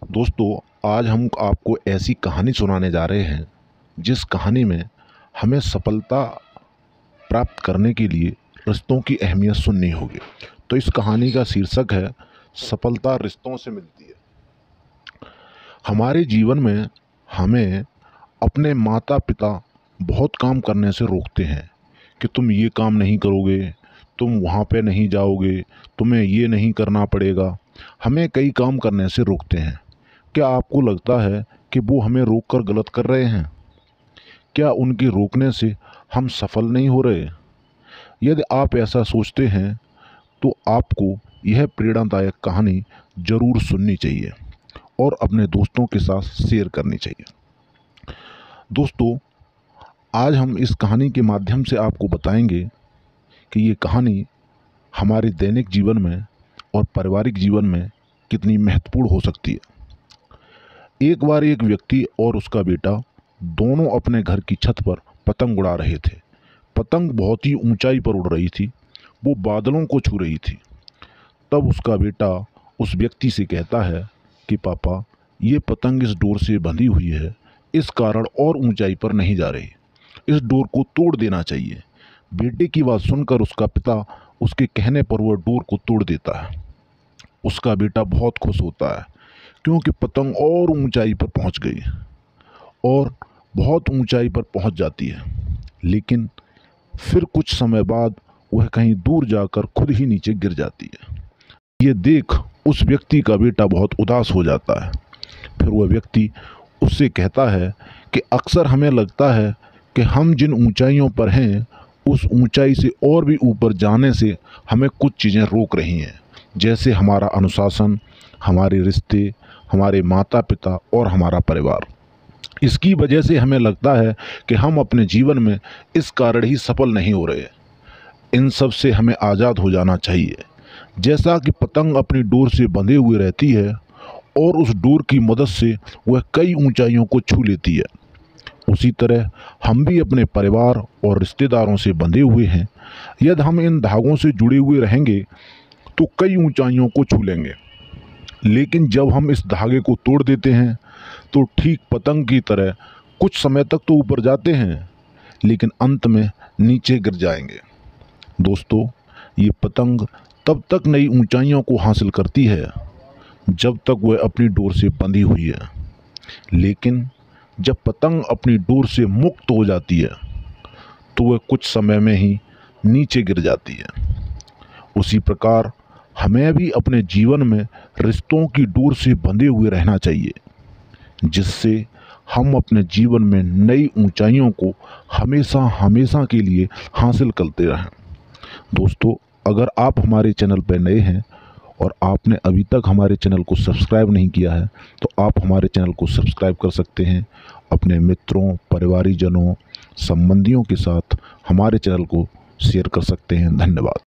दोस्तों, आज हम आपको ऐसी कहानी सुनाने जा रहे हैं जिस कहानी में हमें सफलता प्राप्त करने के लिए रिश्तों की अहमियत सुननी होगी। तो इस कहानी का शीर्षक है सफलता रिश्तों से मिलती है। हमारे जीवन में हमें अपने माता पिता बहुत काम करने से रोकते हैं कि तुम ये काम नहीं करोगे, तुम वहाँ पे नहीं जाओगे, तुम्हें ये नहीं करना पड़ेगा। हमें कई काम करने से रोकते हैं। क्या आपको लगता है कि वो हमें रोककर गलत कर रहे हैं? क्या उनके रोकने से हम सफल नहीं हो रहे? यदि आप ऐसा सोचते हैं तो आपको यह प्रेरणादायक कहानी ज़रूर सुननी चाहिए और अपने दोस्तों के साथ शेयर करनी चाहिए। दोस्तों, आज हम इस कहानी के माध्यम से आपको बताएंगे कि ये कहानी हमारे दैनिक जीवन में और पारिवारिक जीवन में कितनी महत्वपूर्ण हो सकती है। एक बार एक व्यक्ति और उसका बेटा दोनों अपने घर की छत पर पतंग उड़ा रहे थे। पतंग बहुत ही ऊंचाई पर उड़ रही थी, वो बादलों को छू रही थी। तब उसका बेटा उस व्यक्ति से कहता है कि पापा, ये पतंग इस डोर से बंधी हुई है, इस कारण और ऊंचाई पर नहीं जा रही, इस डोर को तोड़ देना चाहिए। बेटे की बात सुनकर उसका पिता उसके कहने पर वह डोर को तोड़ देता है। उसका बेटा बहुत खुश होता है क्योंकि पतंग और ऊंचाई पर पहुंच गई और बहुत ऊंचाई पर पहुंच जाती है। लेकिन फिर कुछ समय बाद वह कहीं दूर जाकर खुद ही नीचे गिर जाती है। ये देख उस व्यक्ति का बेटा बहुत उदास हो जाता है। फिर वह व्यक्ति उससे कहता है कि अक्सर हमें लगता है कि हम जिन ऊंचाइयों पर हैं उस ऊंचाई से और भी ऊपर जाने से हमें कुछ चीज़ें रोक रही हैं, जैसे हमारा अनुशासन, हमारे रिश्ते, हमारे माता पिता और हमारा परिवार। इसकी वजह से हमें लगता है कि हम अपने जीवन में इस कारण ही सफल नहीं हो रहे। इन सब से हमें आज़ाद हो जाना चाहिए। जैसा कि पतंग अपनी डोर से बंधे हुए रहती है और उस डोर की मदद से वह कई ऊंचाइयों को छू लेती है, उसी तरह हम भी अपने परिवार और रिश्तेदारों से बंधे हुए हैं। यदि हम इन धागों से जुड़े हुए रहेंगे तो कई ऊंचाइयों को छू लेंगे। लेकिन जब हम इस धागे को तोड़ देते हैं तो ठीक पतंग की तरह कुछ समय तक तो ऊपर जाते हैं, लेकिन अंत में नीचे गिर जाएंगे। दोस्तों, ये पतंग तब तक नई ऊंचाइयों को हासिल करती है जब तक वह अपनी डोर से बंधी हुई है। लेकिन जब पतंग अपनी डोर से मुक्त हो जाती है तो वह कुछ समय में ही नीचे गिर जाती है। उसी प्रकार हमें भी अपने जीवन में रिश्तों की डोर से बंधे हुए रहना चाहिए, जिससे हम अपने जीवन में नई ऊंचाइयों को हमेशा हमेशा के लिए हासिल करते रहें। दोस्तों, अगर आप हमारे चैनल पर नए हैं और आपने अभी तक हमारे चैनल को सब्सक्राइब नहीं किया है तो आप हमारे चैनल को सब्सक्राइब कर सकते हैं। अपने मित्रों, परिवारजनों, संबंधियों के साथ हमारे चैनल को शेयर कर सकते हैं। धन्यवाद।